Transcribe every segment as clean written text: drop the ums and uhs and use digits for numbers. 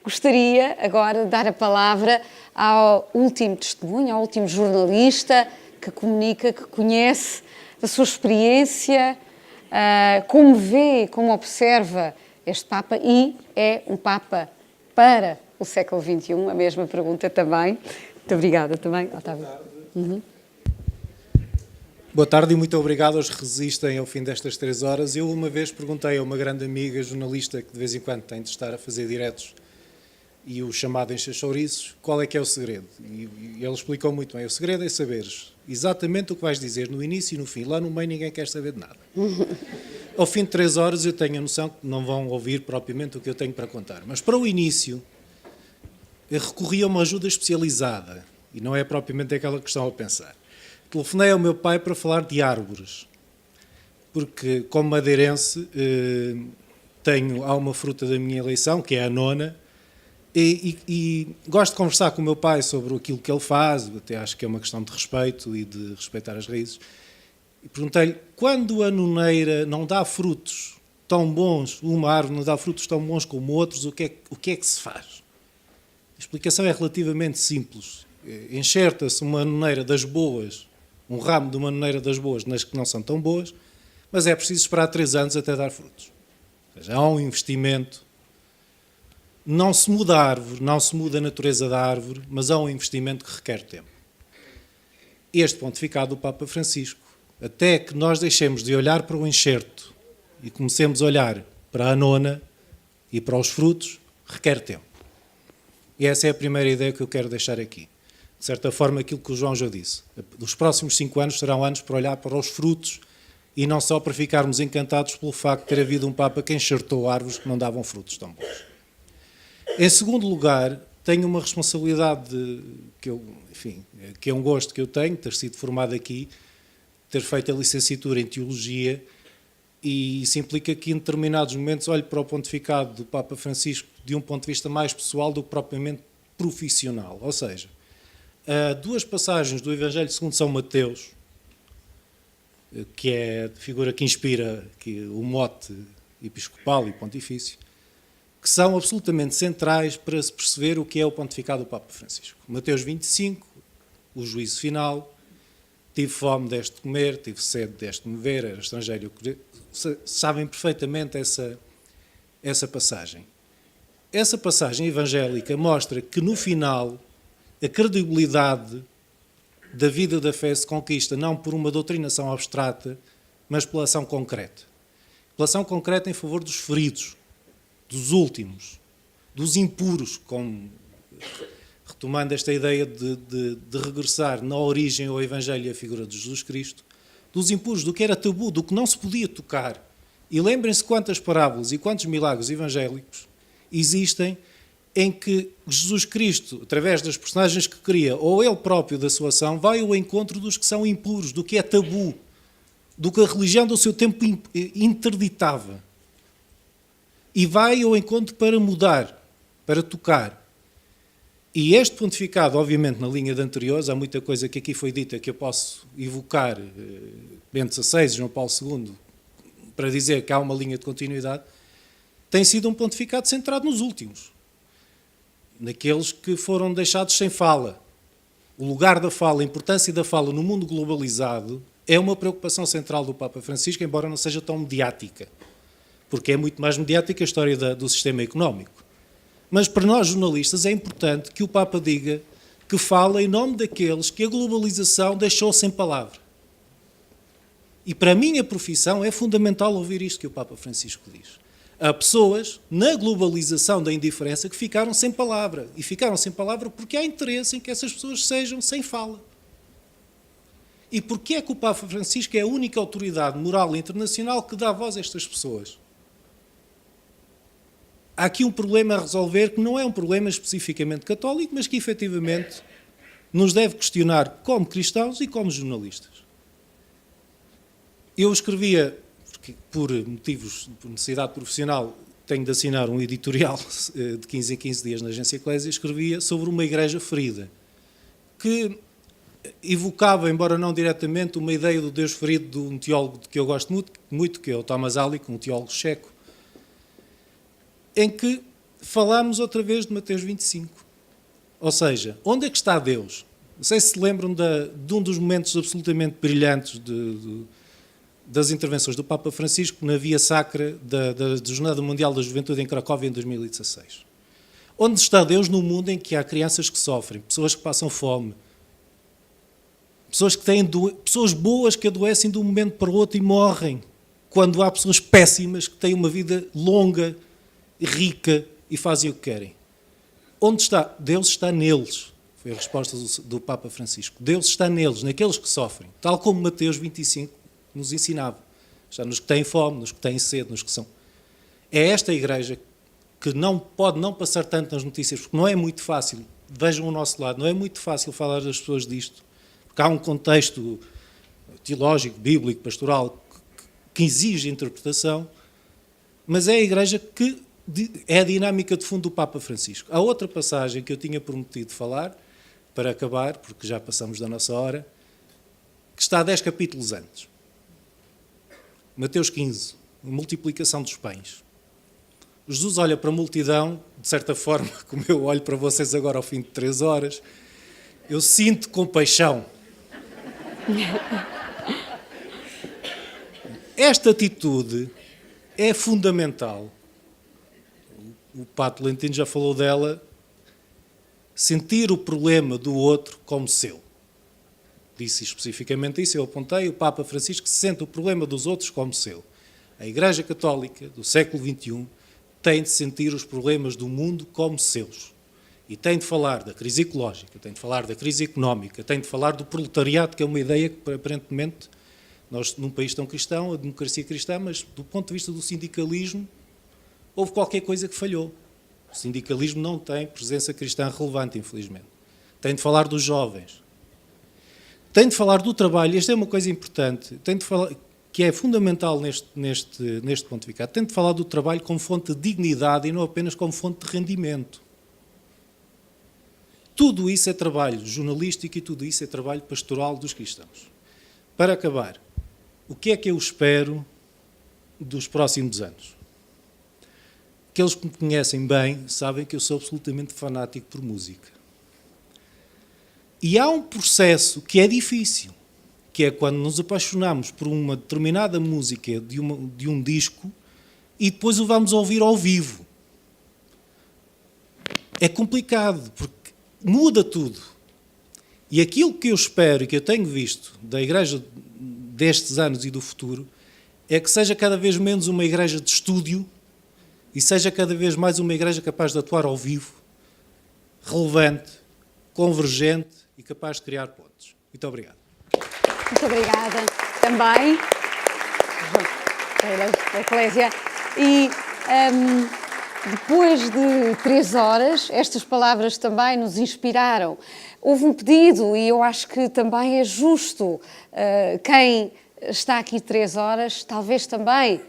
Gostaria agora de dar a palavra ao último testemunho, ao último jornalista que comunica, que conhece a sua experiência, como vê, como observa este Papa, e é um Papa para o século XXI, a mesma pergunta também. Muito obrigada também, Otávio. Boa tarde e muito obrigado aos que resistem ao fim destas 3 horas. Eu uma vez perguntei a uma grande amiga jornalista que de vez em quando tem de estar a fazer diretos e o chamado encher chouriços, qual é que é o segredo? E ele explicou muito bem. O segredo é saberes exatamente o que vais dizer no início e no fim. Lá no meio ninguém quer saber de nada. Ao fim de 3 horas eu tenho a noção que não vão ouvir propriamente o que eu tenho para contar. Mas para o início eu recorri a uma ajuda especializada e não é propriamente aquela que estão a pensar. Telefonei ao meu pai para falar de árvores, porque como madeirense há uma fruta da minha eleição, que é a nona, e gosto de conversar com o meu pai sobre aquilo que ele faz, até acho que é uma questão de respeito e de respeitar as raízes. E perguntei-lhe, quando a noneira não dá frutos tão bons, uma árvore não dá frutos tão bons como outros, o que é que se faz? A explicação é relativamente simples. Enxerta-se uma noneira das boas, um ramo de uma noneira das boas nas que não são tão boas, mas é preciso esperar 3 anos até dar frutos. Ou seja, há um investimento. Não se muda a árvore, não se muda a natureza da árvore, mas há um investimento que requer tempo. Este pontificado do Papa Francisco, até que nós deixemos de olhar para o enxerto e comecemos a olhar para a nona e para os frutos, requer tempo. E essa é a primeira ideia que eu quero deixar aqui. De certa forma, aquilo que o João já disse. Os próximos 5 anos serão anos para olhar para os frutos e não só para ficarmos encantados pelo facto de ter havido um Papa que enxertou árvores que não davam frutos tão bons. Em segundo lugar, tenho uma responsabilidade que é um gosto que eu tenho, ter sido formado aqui, ter feito a licenciatura em Teologia, e isso implica que em determinados momentos olho para o pontificado do Papa Francisco de um ponto de vista mais pessoal do que propriamente profissional. Ou seja, 2 passagens do Evangelho segundo São Mateus, que é a figura que inspira o mote episcopal e pontifício, que são absolutamente centrais para se perceber o que é o pontificado do Papa Francisco. Mateus 25, o juízo final, tive fome, deste de comer, tive sede, deste de me ver, era estrangeiro. Sabem perfeitamente essa passagem. Essa passagem evangélica mostra que no final a credibilidade da vida da fé se conquista não por uma doutrinação abstrata, mas pela ação concreta. Pela ação concreta em favor dos feridos, dos últimos, dos impuros, retomando esta ideia de regressar na origem ao Evangelho e à figura de Jesus Cristo, dos impuros, do que era tabu, do que não se podia tocar. E lembrem-se quantas parábolas e quantos milagres evangélicos existem em que Jesus Cristo, através das personagens que cria, ou ele próprio da sua ação, vai ao encontro dos que são impuros, do que é tabu, do que a religião do seu tempo interditava. E vai ao encontro para mudar, para tocar. E este pontificado, obviamente, na linha de anteriores, há muita coisa que aqui foi dita que eu posso evocar Bento XVI, João Paulo II, para dizer que há uma linha de continuidade, tem sido um pontificado centrado nos últimos. Naqueles que foram deixados sem fala. O lugar da fala, a importância da fala no mundo globalizado é uma preocupação central do Papa Francisco, embora não seja tão mediática. Porque é muito mais mediática a história do sistema económico. Mas para nós jornalistas é importante que o Papa diga que fala em nome daqueles que a globalização deixou sem palavra. E para a minha profissão é fundamental ouvir isto que o Papa Francisco diz. Há pessoas na globalização da indiferença que ficaram sem palavra. E ficaram sem palavra porque há interesse em que essas pessoas sejam sem fala. E porquê é que o Papa Francisco é a única autoridade moral internacional que dá voz a estas pessoas? Há aqui um problema a resolver que não é um problema especificamente católico, mas que efetivamente nos deve questionar como cristãos e como jornalistas. Eu escrevia, por motivos de necessidade profissional, tenho de assinar um editorial de 15 em 15 dias na Agência Eclésia, escrevia sobre uma igreja ferida, que evocava, embora não diretamente, uma ideia do Deus ferido de um teólogo que eu gosto muito, que é o Thomas Alick, um teólogo checo, em que falámos outra vez de Mateus 25. Ou seja, onde é que está Deus? Não sei se se lembram de um dos momentos absolutamente brilhantes das intervenções do Papa Francisco na Via Sacra da Jornada Mundial da Juventude em Cracóvia em 2016. Onde está Deus no mundo em que há crianças que sofrem, pessoas que passam fome, pessoas boas que adoecem de um momento para o outro e morrem, quando há pessoas péssimas que têm uma vida longa, rica e fazem o que querem? Onde está? Deus está neles. Foi a resposta do Papa Francisco. Deus está neles, naqueles que sofrem, tal como Mateus 25 nos ensinava. Está nos que têm fome, nos que têm sede, nos que são. É esta igreja que não pode não passar tanto nas notícias, porque não é muito fácil, vejam o nosso lado, não é muito fácil falar das pessoas disto, porque há um contexto teológico, bíblico, pastoral, que exige interpretação, mas é a igreja que é a dinâmica de fundo do Papa Francisco. Há outra passagem que eu tinha prometido falar, para acabar, porque já passamos da nossa hora, que está 10 capítulos antes. Mateus 15, a multiplicação dos pães. Jesus olha para a multidão, de certa forma, como eu olho para vocês agora ao fim de 3 horas, eu sinto compaixão. Esta atitude é fundamental. O Pato Lentino já falou dela. Sentir o problema do outro como seu. Disse especificamente isso, eu apontei, o Papa Francisco sente o problema dos outros como seu. A Igreja Católica do século XXI tem de sentir os problemas do mundo como seus. E tem de falar da crise ecológica, tem de falar da crise económica, tem de falar do proletariado, que é uma ideia que aparentemente, nós num país tão cristão, a democracia cristã, mas do ponto de vista do sindicalismo, houve qualquer coisa que falhou. O sindicalismo não tem presença cristã relevante, infelizmente. Tem de falar dos jovens. Tem de falar do trabalho. Esta é uma coisa importante. Tem de falar, que é fundamental neste pontificado. Tem de falar do trabalho como fonte de dignidade e não apenas como fonte de rendimento. Tudo isso é trabalho jornalístico e tudo isso é trabalho pastoral dos cristãos. Para acabar, o que é que eu espero dos próximos anos? Aqueles que me conhecem bem sabem que eu sou absolutamente fanático por música. E há um processo que é difícil, que é quando nos apaixonamos por uma determinada música de um disco e depois o vamos ouvir ao vivo. É complicado, porque muda tudo. E aquilo que eu espero e que eu tenho visto da igreja destes anos e do futuro é que seja cada vez menos uma igreja de estúdio e seja cada vez mais uma igreja capaz de atuar ao vivo, relevante, convergente e capaz de criar pontes. Muito obrigado. Muito obrigada também, da Eclésia. E depois de 3 horas, estas palavras também nos inspiraram. Houve um pedido e eu acho que também é justo quem está aqui 3 horas, talvez também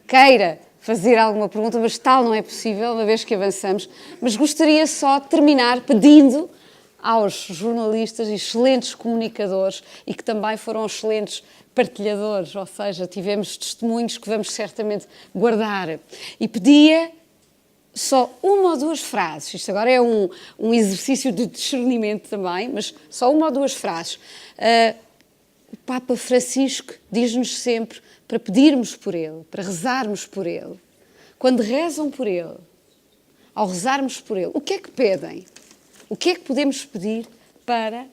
queira fazer alguma pergunta, mas tal não é possível, uma vez que avançamos. Mas gostaria só de terminar pedindo aos jornalistas e excelentes comunicadores e que também foram excelentes partilhadores, ou seja, tivemos testemunhos que vamos certamente guardar. E pedia só 1 ou 2 frases, isto agora é um exercício de discernimento também, mas só 1 ou 2 frases. O Papa Francisco diz-nos sempre para pedirmos por ele, para rezarmos por ele. Quando rezam por ele, ao rezarmos por ele, o que é que pedem? O que é que podemos pedir para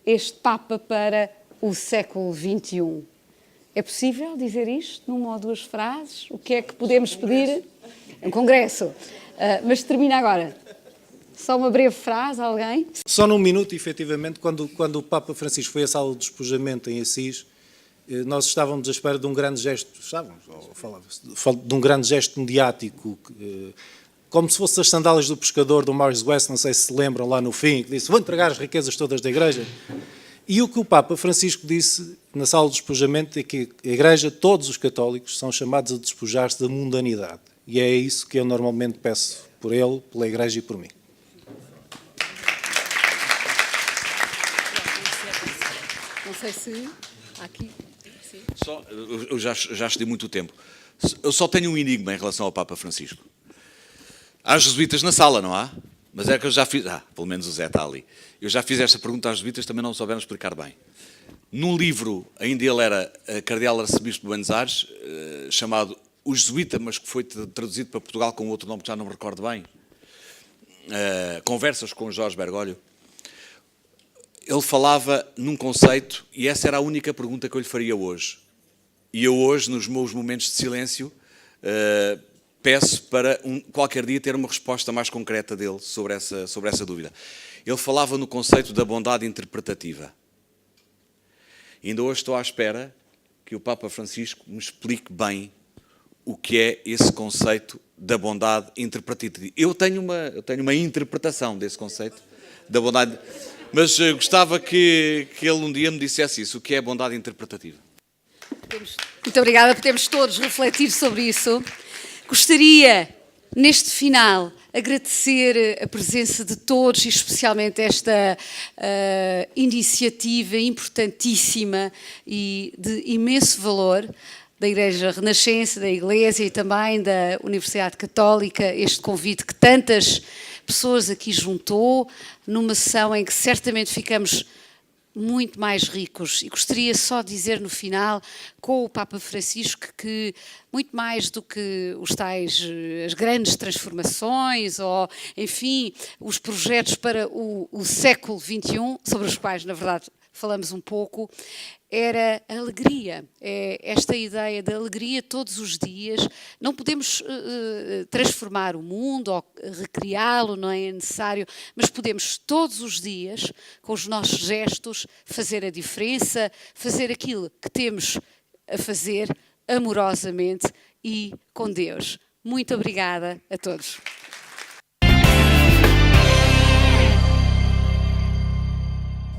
este Papa, para o século XXI? É possível dizer isto numa ou 2 frases? O que é que podemos pedir? É um congresso. Mas termina agora. Só uma breve frase, alguém? Só num minuto, efetivamente, quando o Papa Francisco foi à sala de despojamento em Assis, nós estávamos à espera de um grande gesto, de um grande gesto mediático, como se fossem as sandálias do pescador do Morris West, não sei se se lembram lá no fim, que disse, vou entregar as riquezas todas da Igreja. E o que o Papa Francisco disse na sala de despojamento é que a Igreja, todos os católicos, são chamados a despojar-se da mundanidade. E é isso que eu normalmente peço por ele, pela Igreja e por mim. Não sei se aqui... Eu já excedi muito o tempo. Eu só tenho um enigma em relação ao Papa Francisco. Há jesuítas na sala, não há? Mas é que eu já fiz... pelo menos o Zé está ali. Eu já fiz esta pergunta aos jesuítas, também não souberam explicar bem. Num livro, ainda ele era cardeal arcebispo de Buenos Aires, chamado O Jesuíta, mas que foi traduzido para Portugal com outro nome que já não me recordo bem, Conversas com Jorge Bergoglio, ele falava num conceito, e essa era a única pergunta que eu lhe faria hoje. E eu hoje, nos meus momentos de silêncio, peço para qualquer dia ter uma resposta mais concreta dele sobre essa dúvida. Ele falava no conceito da bondade interpretativa. E ainda hoje estou à espera que o Papa Francisco me explique bem o que é esse conceito da bondade interpretativa. Eu tenho uma interpretação desse conceito da bondade, mas gostava que ele um dia me dissesse isso, o que é bondade interpretativa. Muito obrigada, podemos todos refletir sobre isso. Gostaria, neste final, agradecer a presença de todos e especialmente esta iniciativa importantíssima e de imenso valor da Igreja Renascença, da Igreja e também da Universidade Católica, este convite que tantas pessoas aqui juntou, numa sessão em que certamente ficamos muito mais ricos. E gostaria só de dizer no final, com o Papa Francisco, que muito mais do que as grandes transformações ou, enfim, os projetos para o século XXI, sobre os quais, na verdade, falamos um pouco, era a alegria, é esta ideia da alegria todos os dias. Não podemos transformar o mundo ou recriá-lo, não é necessário, mas podemos todos os dias, com os nossos gestos, fazer a diferença, fazer aquilo que temos a fazer amorosamente e com Deus. Muito obrigada a todos.